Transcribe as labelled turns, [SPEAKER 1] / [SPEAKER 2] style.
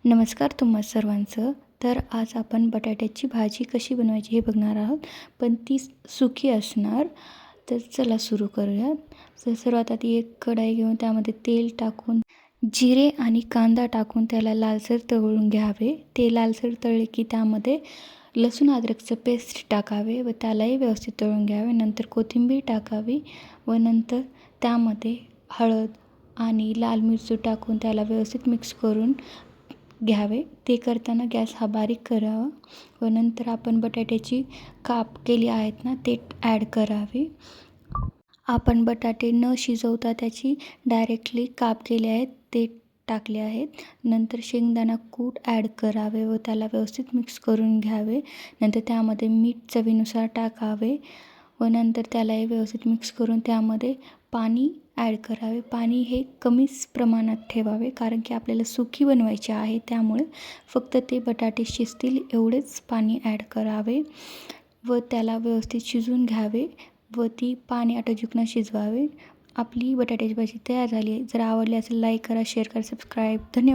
[SPEAKER 1] नमस्कार तुम्हा सर्वांचं. तर आज आपण बटाट्याची भाजी कशी बनवायची हे बघणार आहोत, पण ती सुकी असणार. तर चला सुरू करूयात. तर सर्वात आधी एक कढाई घेऊन त्यामध्ये तेल टाकून जिरे आणि कांदा टाकून त्याला लालसर तळून घ्यावे. ते लालसर तळले की त्यामध्ये लसूण अद्रकचं पेस्ट टाकावे व त्यालाही व्यवस्थित तळून घ्यावे. नंतर कोथिंबीर टाकावी व नंतर त्यामध्ये हळद आणि लाल मिरची टाकून त्याला व्यवस्थित मिक्स करून घ्यावे. ते करताना गॅस हा बारीक करावा व नंतर आपण बटाट्याची काप केली आहेत ना, ते ॲड करावे. आपण बटाटे न शिजवता त्याची डायरेक्टली काप केले आहेत ते टाकले आहेत. नंतर शेंगदाणा कूट ॲड करावे व त्याला व्यवस्थित मिक्स करून घ्यावे. नंतर त्यामध्ये मीठ चवीनुसार टाकावे व नंतर त्यालाही व्यवस्थित मिक्स करून त्यामध्ये पाणी ॲड करावे. पाणी हे कमीच प्रमाणात ठेवावे, कारण की आपल्याला सुकी बनवायची आहे, त्यामुळे फक्त ते बटाटे शिजतील एवढेच पाणी ॲड करावे व त्याला व्यवस्थित शिजवून घ्यावे व ती पाणी आटोजिकन शिजवावे. आपली बटाट्याची भाजी तयार झाली आहे. जर आवडली असेल लाईक करा, शेअर करा, सबस्क्राईब. धन्यवाद.